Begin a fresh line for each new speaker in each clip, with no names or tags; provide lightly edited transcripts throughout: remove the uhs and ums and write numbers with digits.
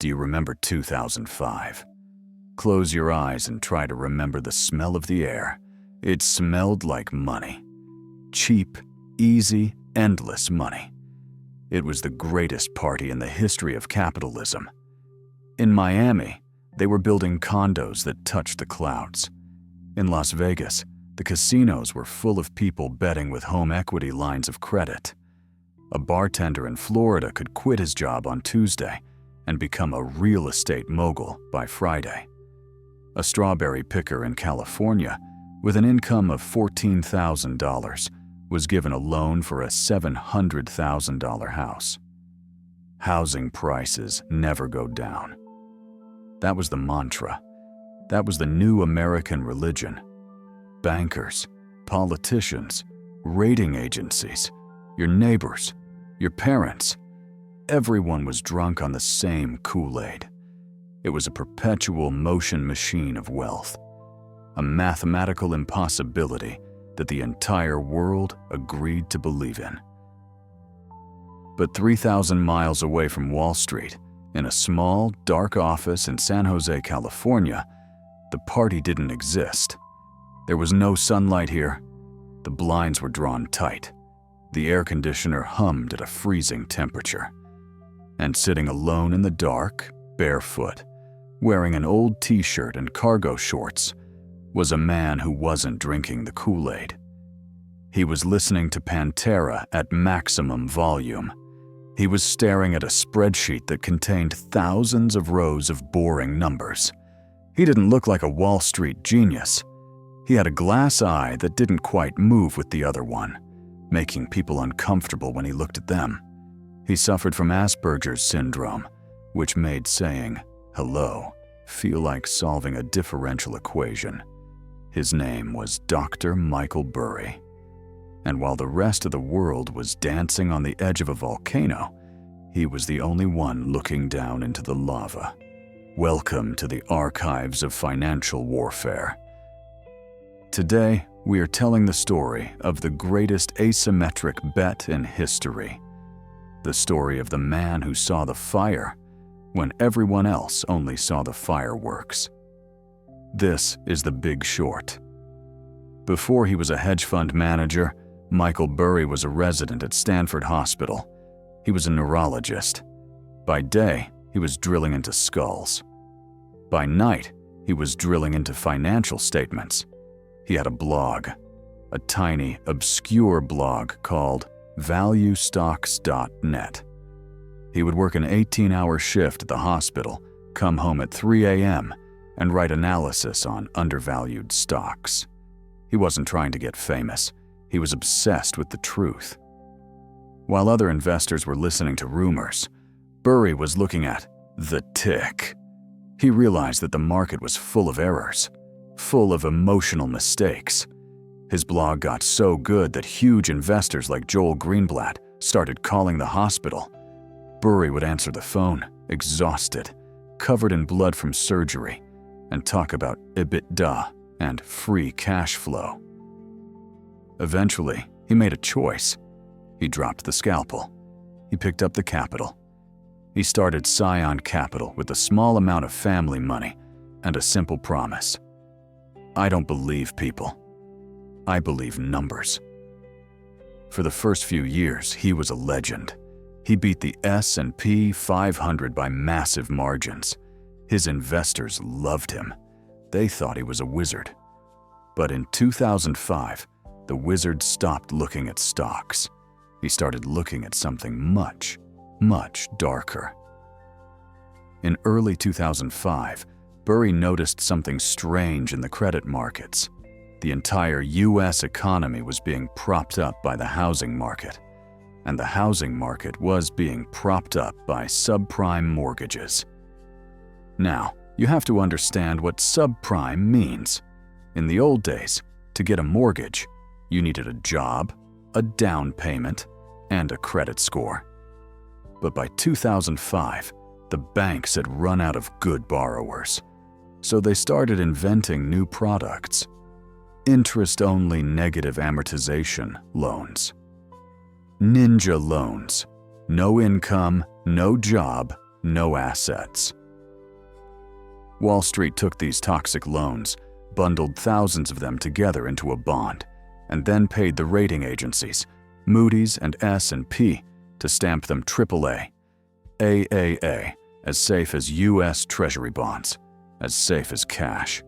Do you remember 2005? Close your eyes and try to remember the smell of the air. It smelled like money. Cheap, easy, endless money. It was the greatest party in the history of capitalism. In Miami, they were building condos that touched the clouds. In Las Vegas, the casinos were full of people betting with home equity lines of credit. A bartender in Florida could quit his job on Tuesday and become a real estate mogul by Friday. A strawberry picker in California, with an income of $14,000, was given a loan for a $700,000 house. Housing prices never go down. That was the mantra. That was the new American religion. Bankers, politicians, rating agencies, your neighbors, your parents, everyone was drunk on the same Kool-Aid. It was a perpetual motion machine of wealth, a mathematical impossibility that the entire world agreed to believe in. But 3,000 miles away from Wall Street, in a small, dark office in San Jose, California, the party didn't exist. There was no sunlight here. The blinds were drawn tight. The air conditioner hummed at a freezing temperature. And sitting alone in the dark, barefoot, wearing an old t-shirt and cargo shorts, was a man who wasn't drinking the Kool-Aid. He was listening to Pantera at maximum volume. He was staring at a spreadsheet that contained thousands of rows of boring numbers. He didn't look like a Wall Street genius. He had a glass eye that didn't quite move with the other one, making people uncomfortable when he looked at them. He suffered from Asperger's syndrome, which made saying hello feel like solving a differential equation. His name was Dr. Michael Burry. And while the rest of the world was dancing on the edge of a volcano, he was the only one looking down into the lava. Welcome to the archives of financial warfare. Today, we are telling the story of the greatest asymmetric bet in history. The story of the man who saw the fire when everyone else only saw the fireworks. This is The Big Short. Before he was a hedge fund manager, Michael Burry was a resident at Stanford Hospital. He was a neurologist. By day, he was drilling into skulls. By night, he was drilling into financial statements. He had a blog, a tiny, obscure blog called valuestocks.net. He would work an 18-hour shift at the hospital, come home at 3 a.m., and write analysis on undervalued stocks. He wasn't trying to get famous. He was obsessed with the truth. While other investors were listening to rumors, Burry was looking at the tick. He realized that the market was full of errors, full of emotional mistakes. His blog got so good that huge investors like Joel Greenblatt started calling the hospital. Burry would answer the phone, exhausted, covered in blood from surgery, and talk about EBITDA and free cash flow. Eventually, he made a choice. He dropped the scalpel. He picked up the capital. He started Scion Capital with a small amount of family money and a simple promise. I don't believe people. I believe numbers. For the first few years, he was a legend. He beat the S&P 500 by massive margins. His investors loved him. They thought he was a wizard. But in 2005, the wizard stopped looking at stocks. He started looking at something much, much darker. In early 2005, Burry noticed something strange in the credit markets. The entire U.S. economy was being propped up by the housing market, and the housing market was being propped up by subprime mortgages. Now, you have to understand what subprime means. In the old days, to get a mortgage, you needed a job, a down payment, and a credit score. But by 2005, the banks had run out of good borrowers, so they started inventing new products. Interest-only negative amortization loans. Ninja loans. No income, no job, no assets. Wall Street took these toxic loans, bundled thousands of them together into a bond, and then paid the rating agencies, Moody's and S&P, to stamp them AAA, AAA, as safe as U.S. Treasury bonds, as safe as cash.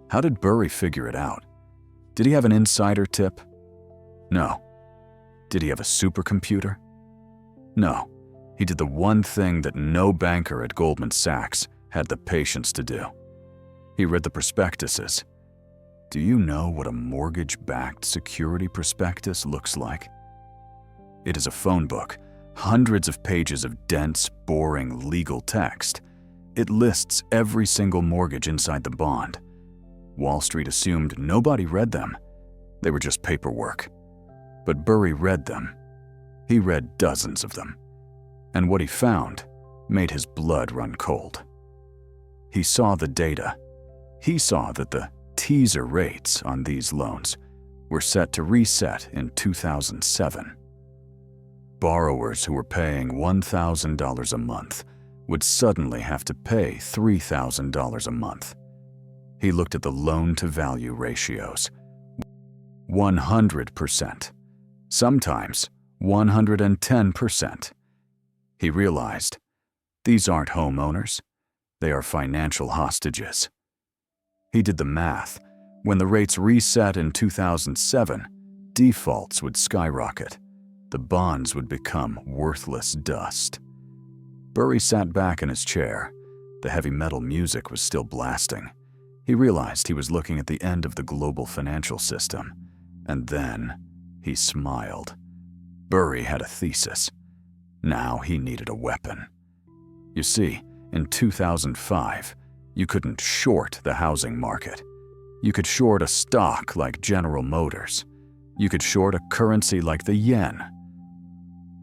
How did Burry figure it out? Did he have an insider tip? No. Did he have a supercomputer? No. He did the one thing that no banker at Goldman Sachs had the patience to do. He read the prospectuses. Do you know what a mortgage-backed security prospectus looks like? It is a phone book, hundreds of pages of dense, boring legal text. It lists every single mortgage inside the bond. Wall Street assumed nobody read them. They were just paperwork. But Burry read them. He read dozens of them. And what he found made his blood run cold. He saw the data. He saw that the teaser rates on these loans were set to reset in 2007. Borrowers who were paying $1,000 a month would suddenly have to pay $3,000 a month. He looked at the loan-to-value ratios. 100%. Sometimes 110%. He realized, these aren't homeowners. They are financial hostages. He did the math. When the rates reset in 2007, defaults would skyrocket. The bonds would become worthless dust. Burry sat back in his chair. The heavy metal music was still blasting. He realized he was looking at the end of the global financial system. And then he smiled. Burry had a thesis. Now he needed a weapon. You see, in 2005, you couldn't short the housing market. You could short a stock like General Motors. You could short a currency like the yen.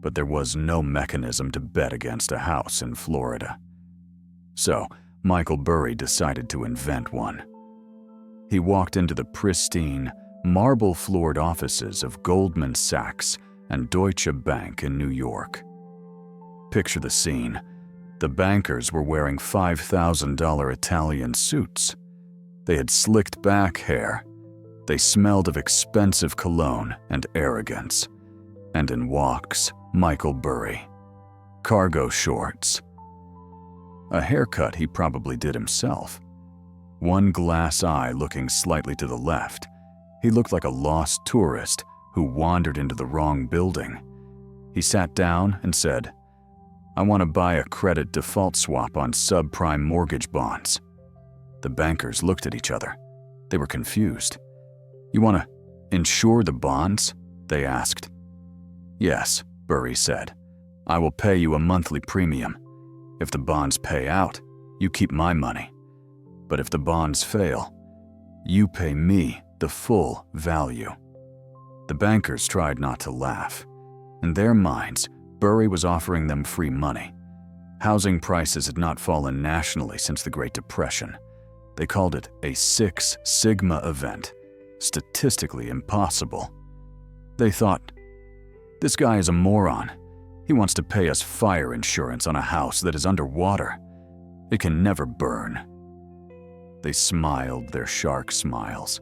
But there was no mechanism to bet against a house in Florida. So, Michael Burry decided to invent one. He walked into the pristine, marble-floored offices of Goldman Sachs and Deutsche Bank in New York. Picture the scene. The bankers were wearing $5,000 Italian suits. They had slicked back hair. They smelled of expensive cologne and arrogance. And in walks Michael Burry. Cargo shorts. A haircut he probably did himself. One glass eye looking slightly to the left. He looked like a lost tourist who wandered into the wrong building. He sat down and said, I want to buy a credit default swap on subprime mortgage bonds. The bankers looked at each other. They were confused. You want to insure the bonds? They asked. Yes, Burry said. I will pay you a monthly premium. If the bonds pay out, you keep my money. But if the bonds fail, you pay me the full value. The bankers tried not to laugh. In their minds, Burry was offering them free money. Housing prices had not fallen nationally since the Great Depression. They called it a 6 Sigma event, statistically impossible. They thought, this guy is a moron. He wants to pay us fire insurance on a house that is underwater. It can never burn. They smiled their shark smiles.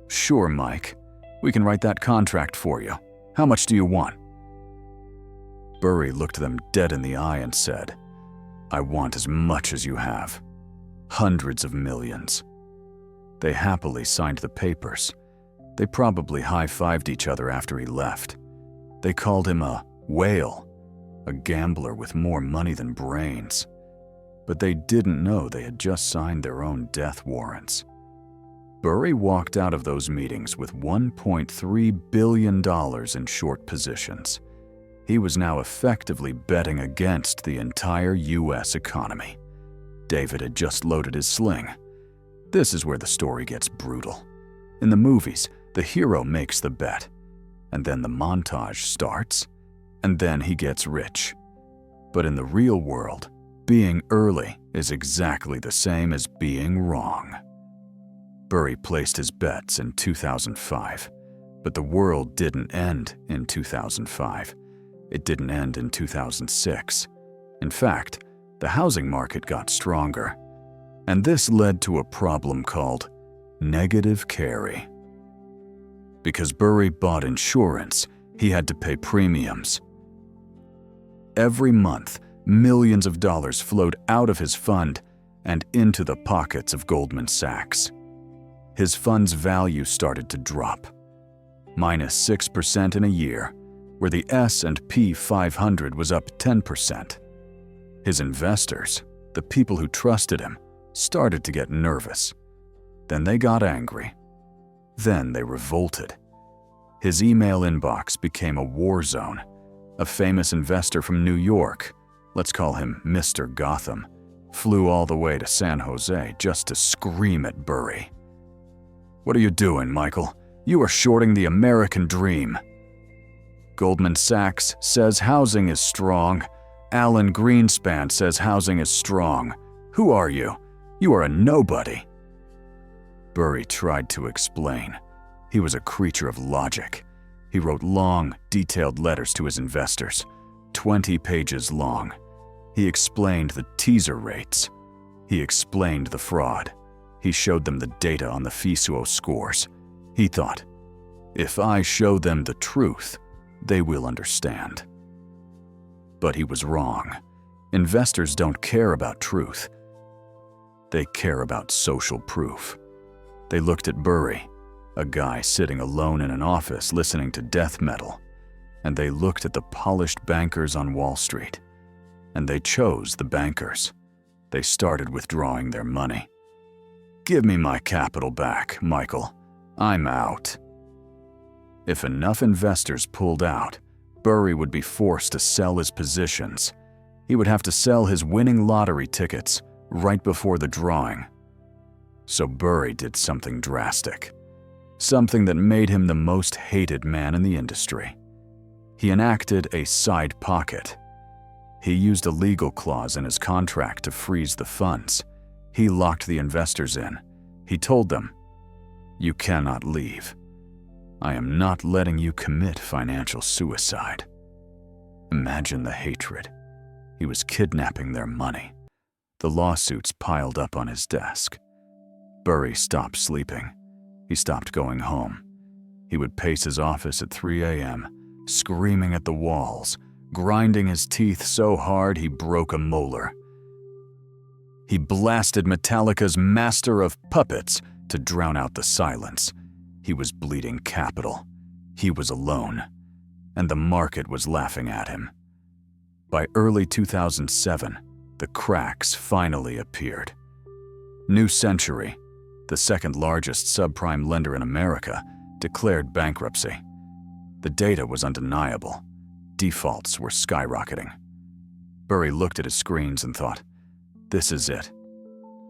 Sure, Mike. We can write that contract for you. How much do you want? Burry looked them dead in the eye and said, I want as much as you have. Hundreds of millions. They happily signed the papers. They probably high-fived each other after he left. They called him a whale, a gambler with more money than brains. But they didn't know they had just signed their own death warrants. Burry walked out of those meetings with $1.3 billion in short positions. He was now effectively betting against the entire U.S. economy. David had just loaded his sling. This is where the story gets brutal. In the movies, the hero makes the bet, and then the montage starts, and then he gets rich. But in the real world, being early is exactly the same as being wrong. Burry placed his bets in 2005, but the world didn't end in 2005. It didn't end in 2006. In fact, the housing market got stronger, and this led to a problem called negative carry. Because Burry bought insurance, he had to pay premiums. Every month, millions of dollars flowed out of his fund and into the pockets of Goldman Sachs. His fund's value started to drop, -6% in a year, where the S&P 500 was up 10%. His investors, the people who trusted him, started to get nervous. Then they got angry. Then they revolted. His email inbox became a war zone. A famous investor from New York, let's call him Mr. Gotham, flew all the way to San Jose just to scream at Burry. "What are you doing, Michael? You are shorting the American dream. Goldman Sachs says housing is strong. Alan Greenspan says housing is strong. Who are you? You are a nobody." Burry tried to explain. He was a creature of logic. He wrote long, detailed letters to his investors, 20 pages long. He explained the teaser rates. He explained the fraud. He showed them the data on the FISUO scores. He thought, if I show them the truth, they will understand. But he was wrong. Investors don't care about truth. They care about social proof. They looked at Burry, a guy sitting alone in an office listening to death metal, and they looked at the polished bankers on Wall Street, and they chose the bankers. They started withdrawing their money. "Give me my capital back, Michael. I'm out." If enough investors pulled out, Burry would be forced to sell his positions. He would have to sell his winning lottery tickets right before the drawing. So Burry did something drastic, something that made him the most hated man in the industry. He enacted a side pocket. He used a legal clause in his contract to freeze the funds. He locked the investors in. He told them, "You cannot leave. I am not letting you commit financial suicide." Imagine the hatred. He was kidnapping their money. The lawsuits piled up on his desk. Burry stopped sleeping. He stopped going home. He would pace his office at 3 a.m., screaming at the walls, grinding his teeth so hard he broke a molar. He blasted Metallica's Master of Puppets to drown out the silence. He was bleeding capital. He was alone, and the market was laughing at him. By early 2007, the cracks finally appeared. New Century, the second largest subprime lender in America, declared bankruptcy. The data was undeniable. Defaults were skyrocketing. Burry looked at his screens and thought, "This is it.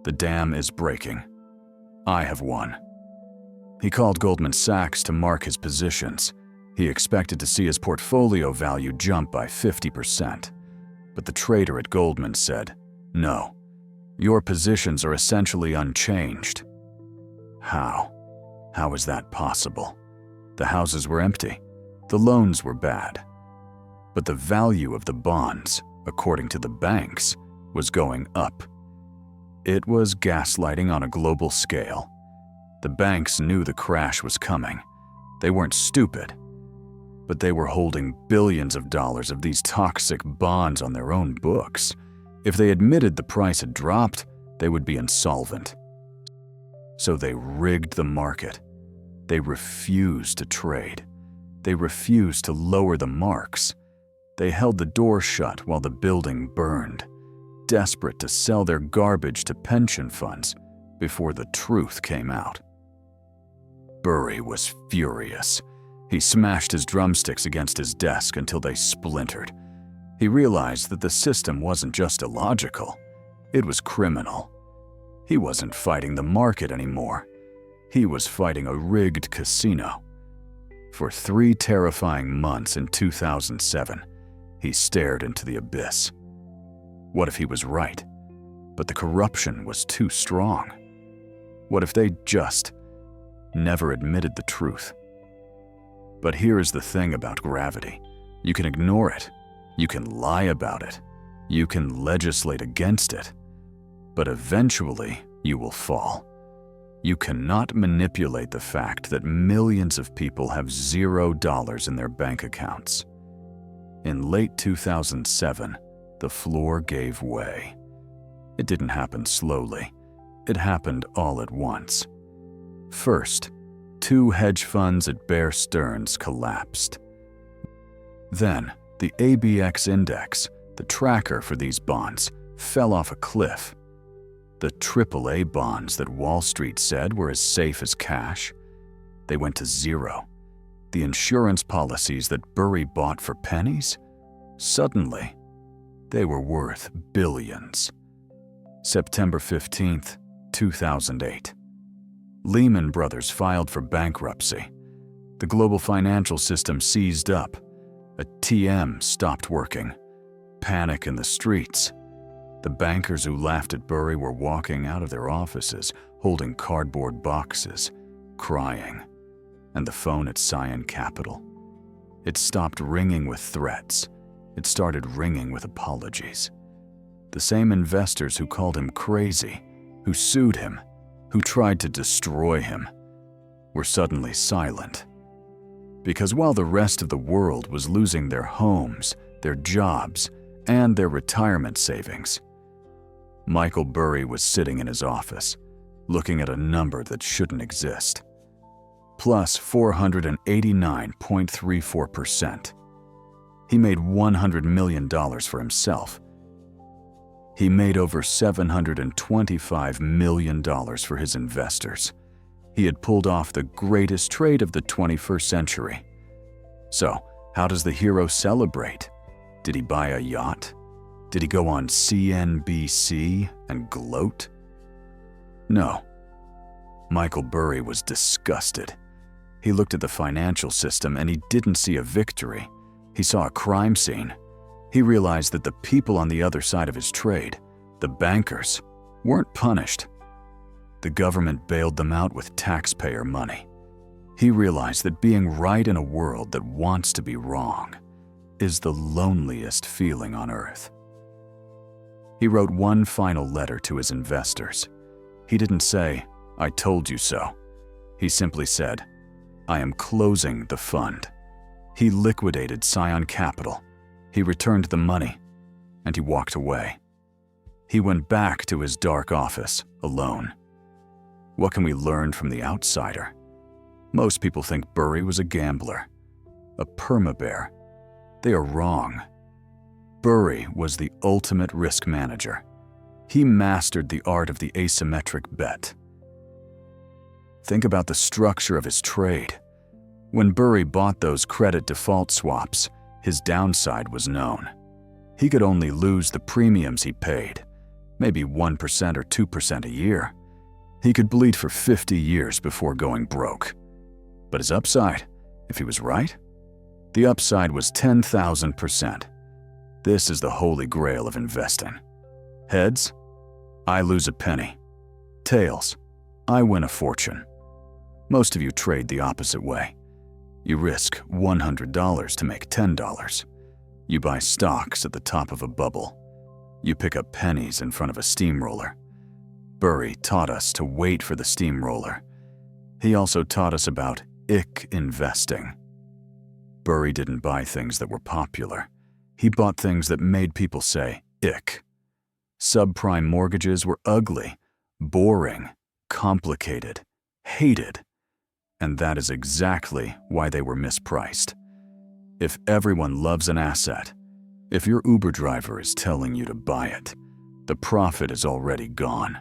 The dam is breaking. I have won." He called Goldman Sachs to mark his positions. He expected to see his portfolio value jump by 50%. But the trader at Goldman said, "No, your positions are essentially unchanged." How? How is that possible? The houses were empty. The loans were bad. But the value of the bonds, according to the banks, was going up. It was gaslighting on a global scale. The banks knew the crash was coming. They weren't stupid, but they were holding billions of dollars of these toxic bonds on their own books. If they admitted the price had dropped, they would be insolvent. So they rigged the market. They refused to trade. They refused to lower the marks. They held the door shut while the building burned, desperate to sell their garbage to pension funds before the truth came out. Burry was furious. He smashed his drumsticks against his desk until they splintered. He realized that the system wasn't just illogical, it was criminal. He wasn't fighting the market anymore. He was fighting a rigged casino. For 3 terrifying months in 2007, he stared into the abyss. What if he was right, but the corruption was too strong? What if they just never admitted the truth? But here is the thing about gravity. You can ignore it. You can lie about it. You can legislate against it, but eventually you will fall. You cannot manipulate the fact that millions of people have $0 in their bank accounts. In late 2007, the floor gave way. It didn't happen slowly. It happened all at once. First, 2 hedge funds at Bear Stearns collapsed. Then, the ABX index, the tracker for these bonds, fell off a cliff. The AAA bonds that Wall Street said were as safe as cash, they went to zero. The insurance policies that Burry bought for pennies, suddenly, they were worth billions. September 15th, 2008. Lehman Brothers filed for bankruptcy. The global financial system seized up. A TM stopped working. Panic in the streets. The bankers who laughed at Burry were walking out of their offices, holding cardboard boxes, crying. And the phone at Cyan Capital. It stopped ringing with threats. It started ringing with apologies. The same investors who called him crazy, who sued him, who tried to destroy him, were suddenly silent. Because while the rest of the world was losing their homes, their jobs, and their retirement savings, Michael Burry was sitting in his office, looking at a number that shouldn't exist. Plus 489.34%. He made $100 million for himself. He made over $725 million for his investors. He had pulled off the greatest trade of the 21st century. So, how does the hero celebrate? Did he buy a yacht? Did he go on CNBC and gloat? No. Michael Burry was disgusted. He looked at the financial system and he didn't see a victory. He saw a crime scene. He realized that the people on the other side of his trade, the bankers, weren't punished. The government bailed them out with taxpayer money. He realized that being right in a world that wants to be wrong is the loneliest feeling on earth. He wrote one final letter to his investors. He didn't say, "I told you so." He simply said, "I am closing the fund." He liquidated Cyan Capital. He returned the money, and he walked away. He went back to his dark office, alone. What can we learn from the outsider? Most people think Burry was a gambler, a perma-bear. They are wrong. Burry was the ultimate risk manager. He mastered the art of the asymmetric bet. Think about the structure of his trade. When Burry bought those credit default swaps, his downside was known. He could only lose the premiums he paid, maybe 1% or 2% a year. He could bleed for 50 years before going broke. But his upside, if he was right? The upside was 10,000%. This is the holy grail of investing. Heads, I lose a penny. Tails, I win a fortune. Most of you trade the opposite way. You risk $100 to make $10. You buy stocks at the top of a bubble. You pick up pennies in front of a steamroller. Burry taught us to wait for the steamroller. He also taught us about ick investing. Burry didn't buy things that were popular. He bought things that made people say, ick. Subprime mortgages were ugly, boring, complicated, hated. And that is exactly why they were mispriced. If everyone loves an asset, if your Uber driver is telling you to buy it, the profit is already gone.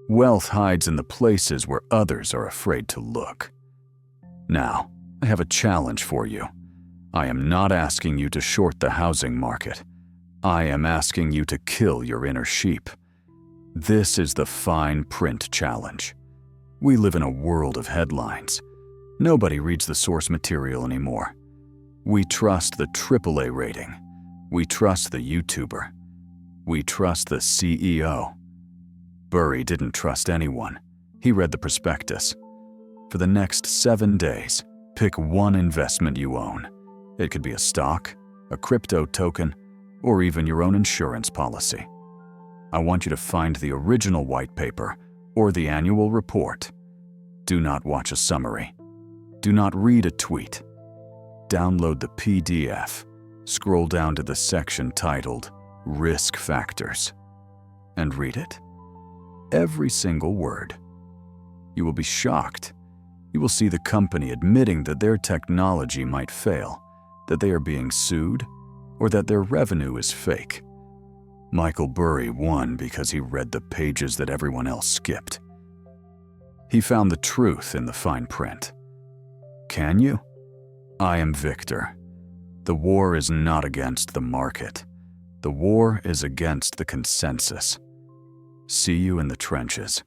Wealth hides in the places where others are afraid to look. Now, I have a challenge for you. I am not asking you to short the housing market. I am asking you to kill your inner sheep. This is the fine print challenge. We live in a world of headlines. Nobody reads the source material anymore. We trust the AAA rating. We trust the YouTuber. We trust the CEO. Burry didn't trust anyone. He read the prospectus. For the next 7 days, pick one investment you own. It could be a stock, a crypto token, or even your own insurance policy. I want you to find the original white paper or the annual report. Do not watch a summary. Do not read a tweet. Download the PDF. Scroll down to the section titled Risk Factors and read it. Every single word. You will be shocked. You will see the company admitting that their technology might fail, that they are being sued, or that their revenue is fake. Michael Burry won because he read the pages that everyone else skipped. He found the truth in the fine print. Can you? I am Victor. The war is not against the market. The war is against the consensus. See you in the trenches.